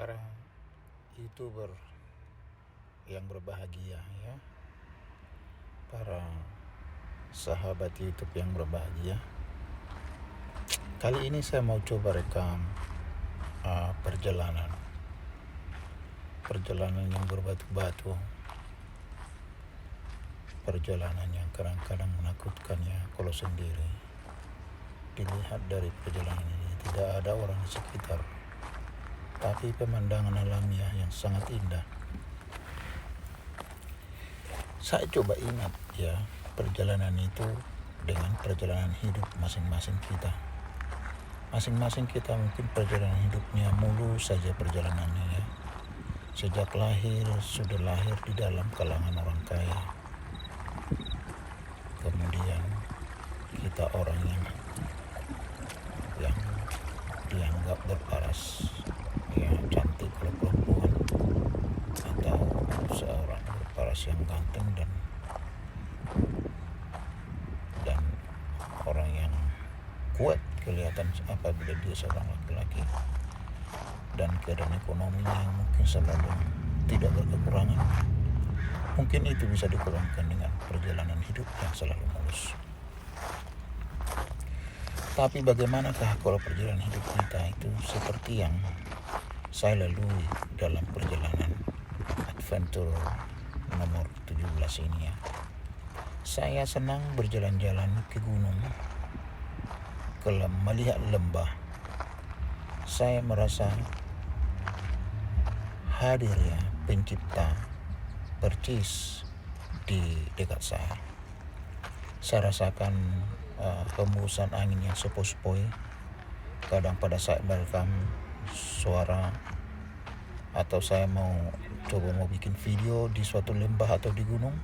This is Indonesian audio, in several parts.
para YouTuber yang berbahagia ya, para sahabat YouTube yang berbahagia. Kali ini saya mau coba rekam perjalanan yang berbatu-batu, perjalanan yang kadang-kadang menakutkan ya kalau sendiri. Dilihat dari perjalanan ini tidak ada orang di sekitar, tapi pemandangan alamiah yang sangat indah. Saya coba ingat ya perjalanan itu dengan perjalanan hidup masing-masing kita. Masing-masing kita mungkin perjalanan hidupnya mulus saja perjalanannya ya. Sejak lahir sudah lahir di dalam kalangan orang kaya. Kemudian kita orang yang dianggap berparas, ya cantik kalau perempuan, atau seorang berparas yang ganteng dan orang yang kuat kelihatan apabila dia seorang laki-laki, dan keadaan ekonominya yang mungkin selalu tidak berkekurangan. Mungkin itu bisa dikurangkan dengan perjalanan hidup yang selalu mulus. Tapi bagaimanakah kalau perjalanan hidup kita itu seperti yang saya lalui dalam perjalanan adventure nomor 17 ini ya. Saya senang berjalan-jalan ke gunung, melihat lembah. Saya merasa hadir ya pencipta percis di dekat saya. Saya rasakan hembusan angin yang sepoi-sepoi. Kadang pada saat merekam suara atau saya mau bikin video di suatu lembah atau di gunung,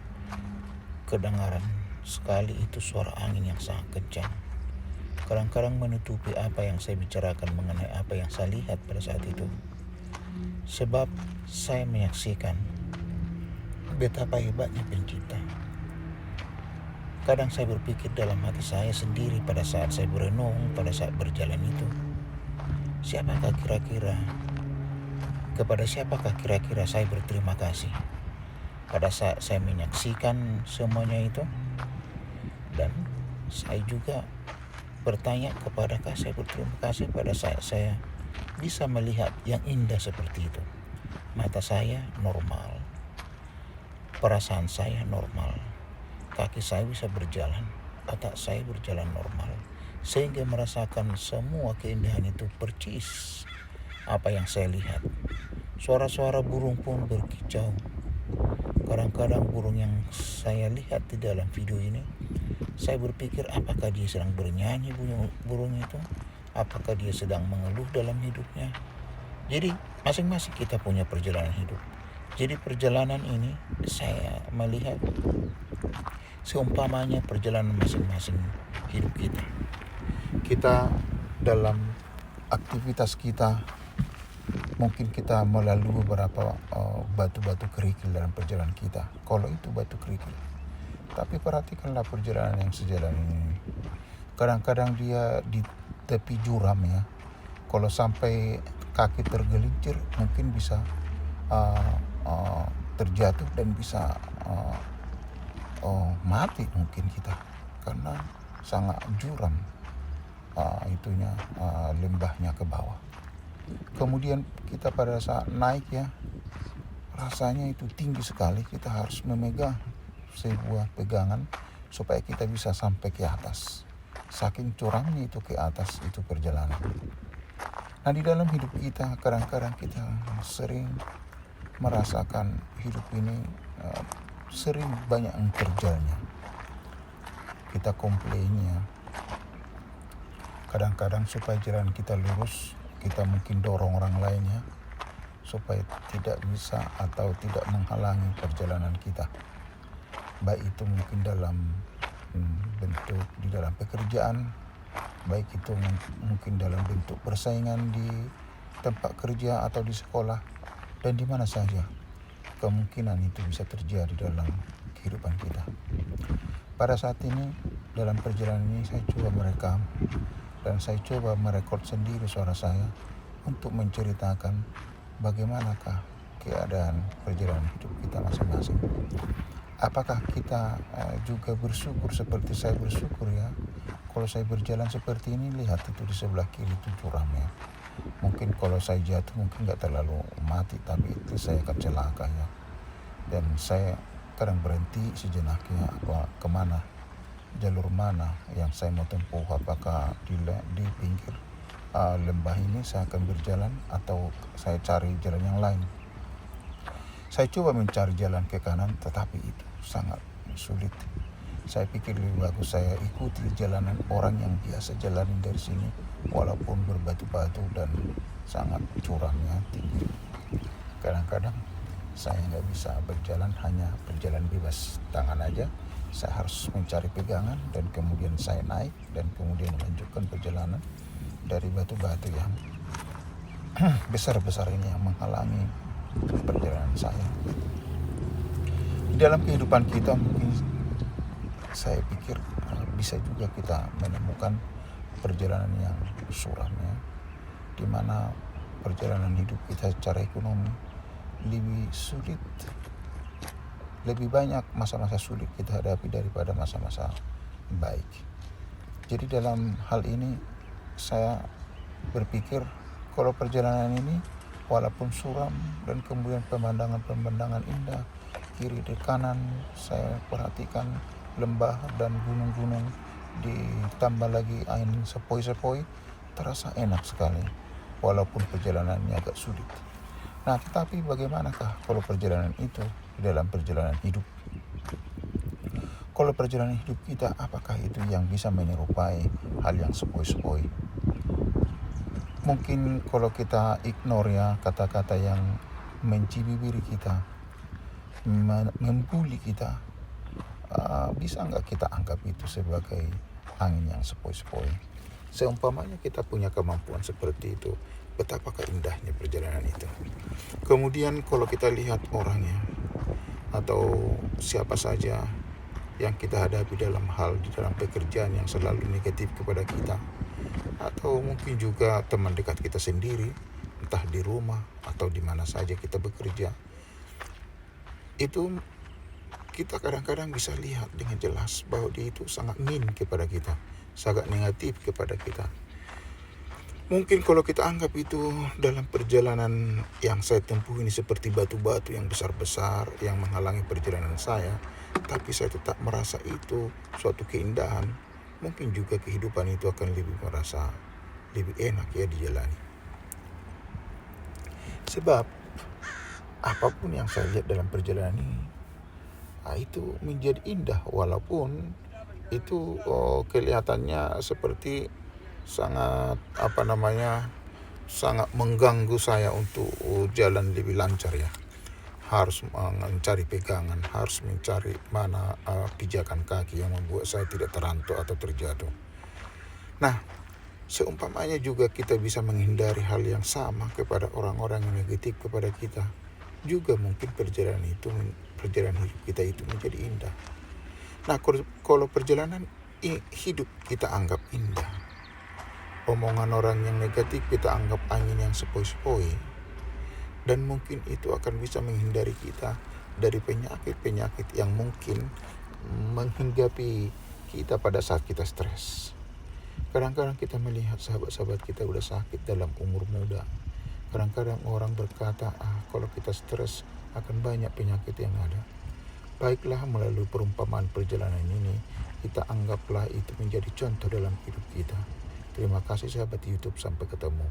kedengaran sekali itu suara angin yang sangat kencang. Kadang-kadang menutupi apa yang saya bicarakan mengenai apa yang saya lihat pada saat itu. Sebab saya menyaksikan betapa hebatnya pencipta. Kadang saya berpikir dalam hati saya sendiri pada saat saya berenung, pada saat berjalan itu, kepada siapakah kira-kira saya berterima kasih pada saat saya menyaksikan semuanya itu. Dan saya juga bertanya kepadakah saya berterima kasih pada saat saya bisa melihat yang indah seperti itu. Mata saya normal, perasaan saya normal, kaki saya bisa berjalan, otak saya berjalan normal, sehingga merasakan semua keindahan itu percis apa yang saya lihat. Suara-suara burung pun berkicau. Kadang-kadang burung yang saya lihat di dalam video ini, saya berpikir apakah dia sedang bernyanyi burung itu, apakah dia sedang mengeluh dalam hidupnya. Jadi masing-masing kita punya perjalanan hidup. Jadi perjalanan ini saya melihat seumpamanya perjalanan masing-masing hidup kita. Kita dalam aktivitas kita, mungkin kita melalui beberapa batu-batu kerikil dalam perjalanan kita. Kalau itu batu kerikil, tapi perhatikanlah perjalanan yang sejalan ini. Kadang-kadang dia di tepi juram ya. Kalau sampai kaki tergelincir, mungkin bisa terjatuh dan bisa mati mungkin kita, karena sangat juram lembahnya ke bawah. Kemudian kita pada saat naik ya, rasanya itu tinggi sekali. Kita harus memegang sebuah pegangan supaya kita bisa sampai ke atas. Saking curamnya itu ke atas itu perjalanan. Nah, di dalam hidup kita kadang-kadang kita sering merasakan hidup ini sering banyak yang terjalnya. Kita komplainnya. Kadang-kadang supaya jalan kita lurus, kita mungkin dorong orang lainnya supaya tidak bisa atau tidak menghalangi perjalanan kita. Baik itu mungkin dalam bentuk di dalam pekerjaan, baik itu mungkin dalam bentuk persaingan di tempat kerja atau di sekolah, dan di mana saja. Kemungkinan itu bisa terjadi dalam kehidupan kita. Pada saat ini, dalam perjalanan ini saya coba merekam dan saya coba merekod sendiri suara saya untuk menceritakan bagaimanakah keadaan perjalanan hidup kita masing-masing. Apakah kita juga bersyukur seperti saya bersyukur ya. Kalau saya berjalan seperti ini, lihat itu di sebelah kiri itu curam ya. Mungkin kalau saya jatuh mungkin gak terlalu mati, tapi itu saya akan celaka ya. Dan saya kadang berhenti sejenak ya, kemana, jalur mana yang saya mau tempuh. Apakah di pinggir lembah ini saya akan berjalan atau saya cari jalan yang lain. Saya coba mencari jalan ke kanan, tetapi itu sangat sulit. Saya pikir lebih bagus saya ikuti jalanan orang yang biasa jalanin dari sini, walaupun berbatu-batu dan sangat curamnya tinggi. Kadang-kadang saya nggak bisa berjalan, hanya berjalan bebas tangan aja. Saya harus mencari pegangan dan kemudian saya naik dan kemudian melanjutkan perjalanan dari batu-batu yang besar-besar ini yang menghalangi perjalanan saya. Di dalam kehidupan kita mungkin saya pikir bisa juga kita menemukan perjalanan yang suram ya, di mana perjalanan hidup kita secara ekonomi lebih sulit, lebih banyak masa-masa sulit kita hadapi daripada masa-masa baik. Jadi dalam hal ini saya berpikir kalau perjalanan ini walaupun suram dan kemudian pemandangan-pemandangan indah kiri dan kanan, saya perhatikan lembah dan gunung-gunung, ditambah lagi angin sepoi-sepoi, terasa enak sekali walaupun perjalanannya agak sulit. Nah, tetapi bagaimanakah kalau perjalanan itu di dalam perjalanan hidup? Kalau perjalanan hidup kita, apakah itu yang bisa menyerupai hal yang sepoi-sepoi? Mungkin kalau kita ignore ya kata-kata yang mencibir kita, membuli kita, bisa nggak kita anggap itu sebagai angin yang sepoi-sepoi? Seumpamanya kita punya kemampuan seperti itu, betapakah indahnya perjalanan itu. Kemudian kalau kita lihat orangnya atau siapa saja yang kita hadapi dalam pekerjaan yang selalu negatif kepada kita, atau mungkin juga teman dekat kita sendiri, entah di rumah atau di mana saja kita bekerja, itu kita kadang-kadang bisa lihat dengan jelas bahwa dia itu sangat mean kepada kita, sangat negatif kepada kita. Mungkin kalau kita anggap itu dalam perjalanan yang saya tempuh ini seperti batu-batu yang besar-besar yang menghalangi perjalanan saya, tapi saya tetap merasa itu suatu keindahan, mungkin juga kehidupan itu akan merasa lebih enak ya dijalani. Sebab apapun yang saya lihat dalam perjalanan ini, itu menjadi indah, walaupun itu kelihatannya seperti sangat sangat mengganggu saya untuk jalan lebih lancar ya. Harus mencari pegangan, harus mencari mana pijakan kaki yang membuat saya tidak terantuk atau terjatuh. Nah, seumpamanya juga kita bisa menghindari hal yang sama kepada orang-orang yang negatif kepada kita, juga mungkin perjalanan hidup kita itu menjadi indah. Nah, kalau perjalanan hidup kita anggap indah, omongan orang yang negatif kita anggap angin yang sepoi-sepoi, dan mungkin itu akan bisa menghindari kita dari penyakit-penyakit yang mungkin menghinggapi kita pada saat kita stres. Kadang-kadang kita melihat sahabat-sahabat kita udah sakit dalam umur muda. Kadang-kadang orang berkata, kalau kita stres akan banyak penyakit yang ada. Baiklah, melalui perumpamaan perjalanan ini, kita anggaplah itu menjadi contoh dalam hidup kita. Terima kasih sahabat YouTube, sampai ketemu.